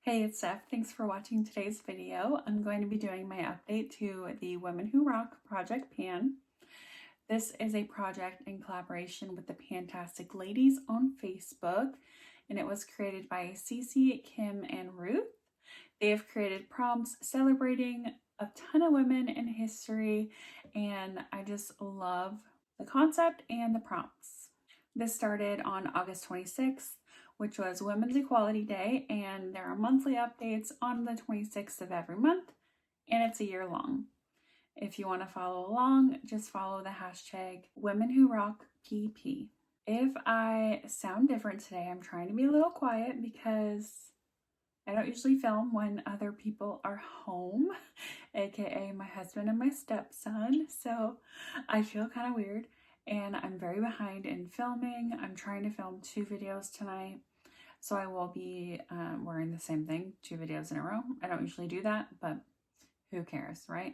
Hey, it's Steph. Thanks for watching today's video. I'm going to be doing my update to the Women Who Rock Project Pan. This is a project in collaboration with the Pantastic Ladies on Facebook, and it was created by Cece, Kim, and Ruth. They have created prompts celebrating a ton of women in history, and I just love the concept and the prompts. This started on August 26th, which was Women's Equality Day, and there are monthly updates on the 26th of every month, and it's a year long. If you want to follow along, just follow the hashtag WomenWhoRockPP. If I sound different today, I'm trying to be a little quiet because I don't usually film when other people are home, aka my husband and my stepson, so I feel kind of weird. And I'm very behind in filming. I'm trying to film 2 videos tonight, so I will be wearing the same thing 2 videos in a row. I don't usually do that, but who cares, right?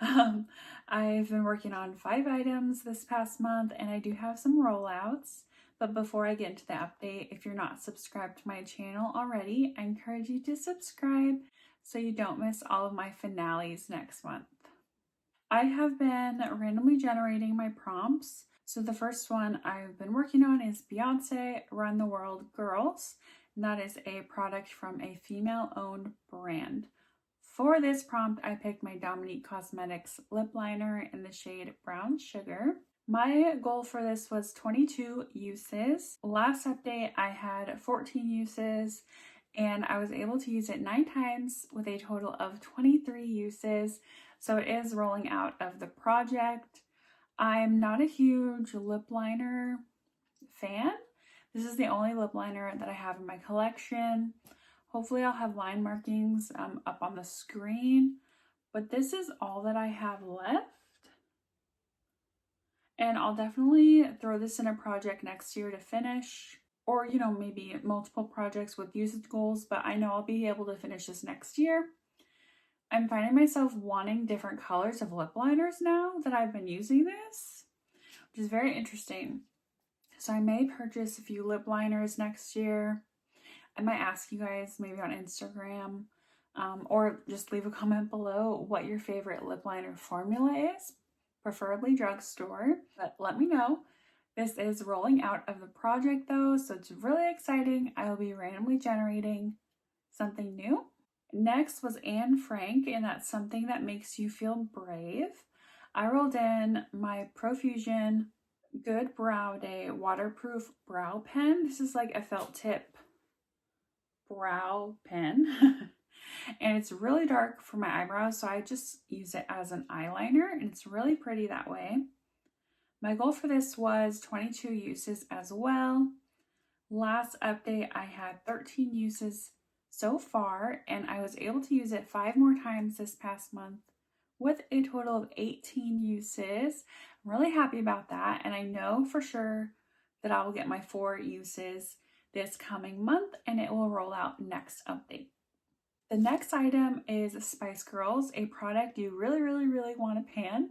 I've been working on 5 items this past month, and I do have some rollouts. But before I get into the update, if you're not subscribed to my channel already, I encourage you to subscribe so you don't miss all of my finales next month. I have been randomly generating my prompts. So the first one I've been working on is Beyonce Run the World Girls, and that is a product from a female-owned brand. For this prompt, I picked my Dominique Cosmetics lip liner in the shade Brown Sugar. My goal for this was 22 uses. Last update, I had 14 uses, and I was able to use it 9 times with a total of 23 uses. So it is rolling out of the project. I'm not a huge lip liner fan. This is the only lip liner that I have in my collection. Hopefully I'll have line markings up on the screen, but this is all that I have left. And I'll definitely throw this in a project next year to finish, or maybe multiple projects with usage goals, but I know I'll be able to finish this next year. I'm finding myself wanting different colors of lip liners now that I've been using this, which is very interesting. So I may purchase a few lip liners next year. I might ask you guys maybe on Instagram or just leave a comment below what your favorite lip liner formula is, preferably drugstore, but let me know. This is rolling out of the project though, so it's really exciting. I will be randomly generating something new. Next was Anne Frank, and that's something that makes you feel brave. I rolled in my Profusion Good Brow Day waterproof brow pen. This is like a felt tip brow pen. And it's really dark for my eyebrows, so I just use it as an eyeliner, and it's really pretty that way. My goal for this was 22 uses as well. Last update, I had 13 uses so far, and I was able to use it 5 more times this past month with a total of 18 uses. I'm really happy about that, and I know for sure that I will get my 4 uses this coming month, and it will roll out next update. The next item is Spice Girls, a product you really want to pan.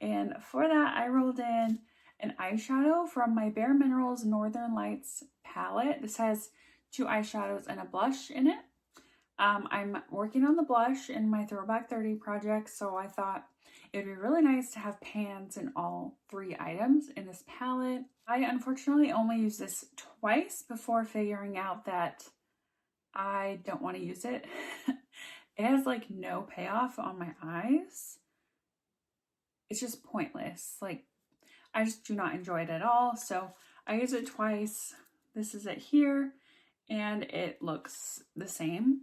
And for that, I rolled in an eyeshadow from my Bare Minerals Northern Lights palette. This has 2 eyeshadows and a blush in it. I'm working on the blush in my Throwback 30 project, so I thought it would be really nice to have pans in all 3 items in this palette. I unfortunately only used this twice before figuring out that I don't want to use it. It has like no payoff on my eyes. It's just pointless. Like, I just do not enjoy it at all. So I use it twice. This is it here, and it looks the same.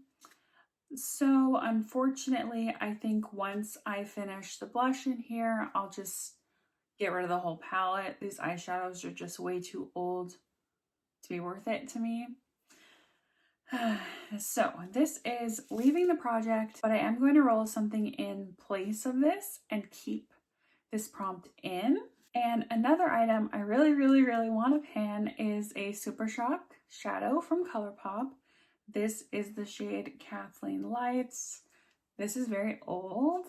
So unfortunately, I think once I finish the blush in here, I'll just get rid of the whole palette. These eyeshadows are just way too old to be worth it to me. So this is leaving the project, but I am going to roll something in place of this and keep this prompt in. And another item I really want to pan is a Super Shock shadow from ColourPop. This is the shade Kathleen Lights. This is very old.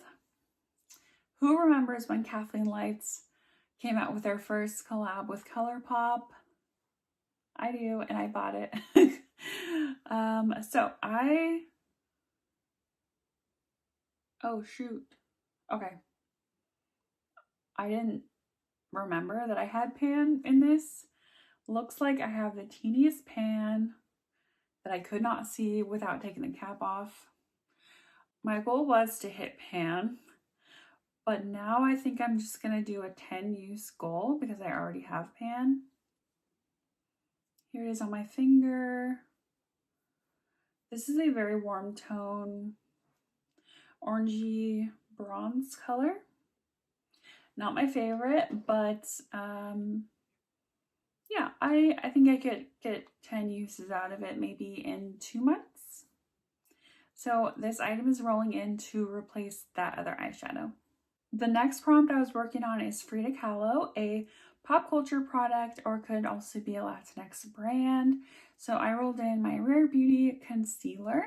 Who remembers when Kathleen Lights came out with their first collab with ColourPop? I do, and I bought it. So I Oh, shoot. Okay. I didn't remember that I had pan in this. Looks like I have the teeniest pan that I could not see without taking the cap off. My goal was to hit pan, but now I think I'm just going to do a 10 use goal because I already have pan. Here it is on my finger. This is a very warm tone, orangey bronze color. Not my favorite, but yeah, I think I could get 10 uses out of it maybe in 2 months. So this item is rolling in to replace that other eyeshadow. The next prompt I was working on is Frida Kahlo, a pop culture product, or could also be a Latinx brand. So I rolled in my Rare Beauty concealer,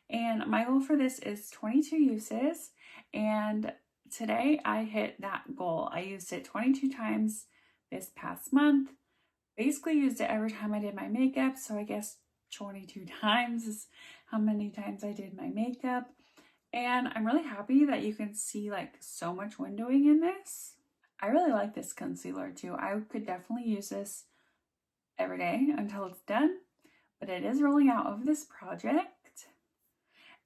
and my goal for this is 22 uses, and today I hit that goal. I used it 22 times this past month. Basically used it every time I did my makeup, so I guess 22 times is how many times I did my makeup. And I'm really happy that you can see like so much windowing in this. I really like this concealer too. I could definitely use this every day until it's done, but it is rolling out of this project.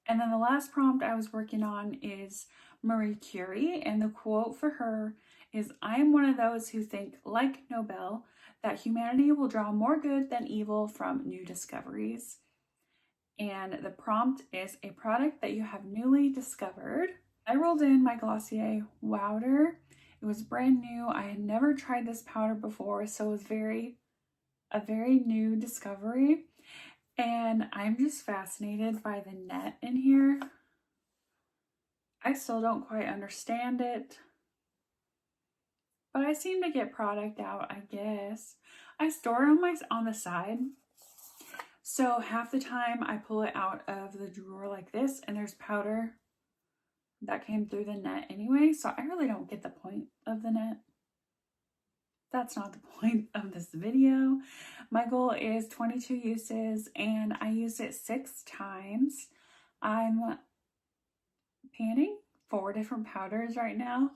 And then the last prompt I was working on is Marie Curie, and the quote for her is, "I am one of those who think, like Nobel, that humanity will draw more good than evil from new discoveries." And the prompt is a product that you have newly discovered. I rolled in my Glossier Wowder. It was brand new. I had never tried this powder before, so it was a very new discovery. And I'm just fascinated by the net in here. I still don't quite understand it, but I seem to get product out, I guess. I store it on the side. So half the time I pull it out of the drawer like this, and there's powder that came through the net anyway. So I really don't get the point of the net. That's not the point of this video. My goal is 22 uses, and I used it 6 times. I'm panning 4 different powders right now.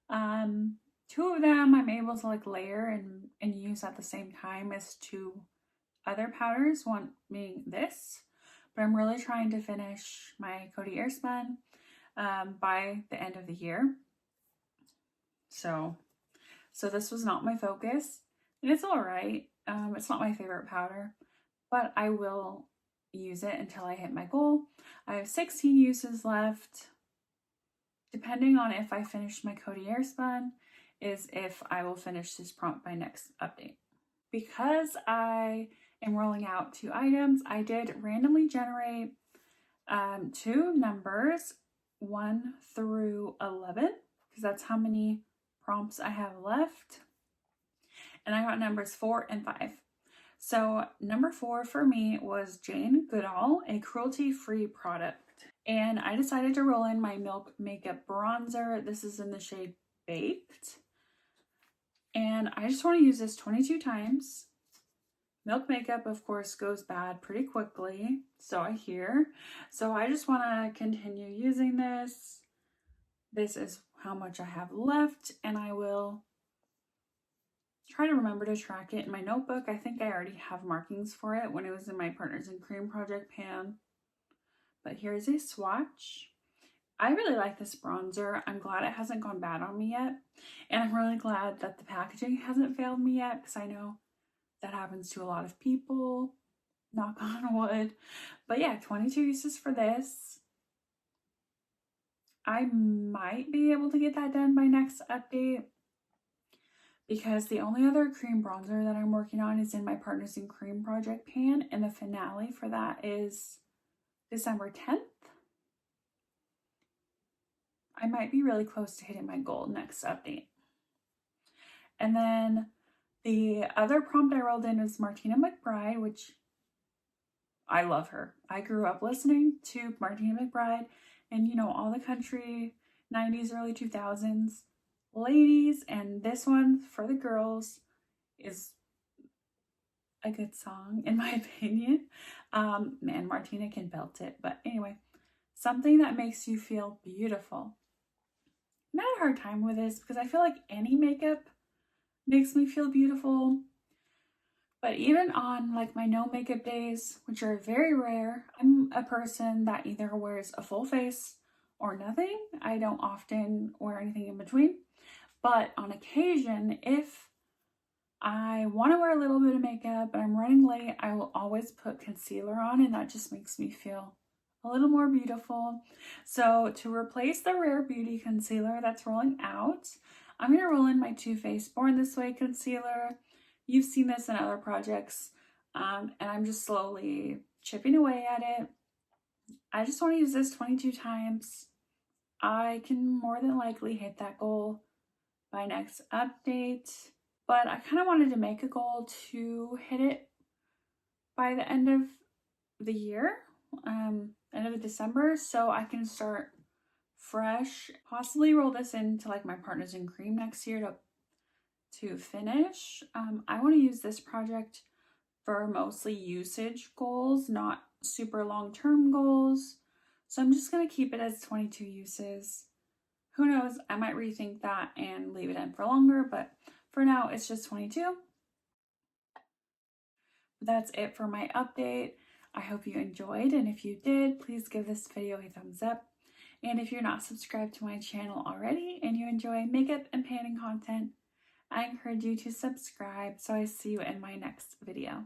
2 of them I'm able to like layer and use at the same time as 2 other powders, one being this. But I'm really trying to finish my Coty Airspun by the end of the year. So this was not my focus, and it's all right. It's not my favorite powder, but I will use it until I hit my goal. I have 16 uses left. Depending on if I finish my Coty Airspun is if I will finish this prompt by next update. Because I am rolling out 2 items, I did randomly generate 2 numbers, 1 through 11, because that's how many prompts I have left. And I got numbers 4 and 5. So number 4 for me was Jane Goodall, a cruelty-free product. And I decided to roll in my Milk Makeup Bronzer. This is in the shade Baked. And I just want to use this 22 times. Milk Makeup, of course, goes bad pretty quickly, so I hear. So I just want to continue using this. This is how much I have left, and I will try to remember to track it in my notebook. I think I already have markings for it when it was in my Partners in Cream project pan. But here's a swatch. I really like this bronzer. I'm glad it hasn't gone bad on me yet. And I'm really glad that the packaging hasn't failed me yet, because I know that happens to a lot of people. Knock on wood. But yeah, 22 uses for this. I might be able to get that done by next update, because the only other cream bronzer that I'm working on is in my Partners in Cream project pan, and the finale for that is December 10th. I might be really close to hitting my goal next update. And then the other prompt I rolled in was Martina McBride, which I love her. I grew up listening to Martina McBride and, you know, all the country 90s, early 2000s ladies. And this one, For the Girls, is a good song in my opinion. Man, Martina can belt it. But anyway, something that makes you feel beautiful. I had a hard time with this because I feel like any makeup makes me feel beautiful. But even on like my no makeup days, which are very rare, I'm a person that either wears a full face or nothing. I don't often wear anything in between. But on occasion, if I want to wear a little bit of makeup and I'm running late, I will always put concealer on, and that just makes me feel a little more beautiful. So to replace the Rare Beauty concealer that's rolling out, I'm going to roll in my Too Faced Born This Way concealer. You've seen this in other projects, and I'm just slowly chipping away at it. I just want to use this 22 times. I can more than likely hit that goal by next update, but I kind of wanted to make a goal to hit it by the end of the year, end of December, so I can start fresh. Possibly roll this into like my Partners in Cream next year to finish. I want to use this project for mostly usage goals, not super long-term goals. So I'm just going to keep it as 22 uses. Who knows, I might rethink that and leave it in for longer, but for now it's just 22. That's it for my update. I hope you enjoyed, and if you did, please give this video a thumbs up. And if you're not subscribed to my channel already and you enjoy makeup and painting content, I encourage you to subscribe so I see you in my next video.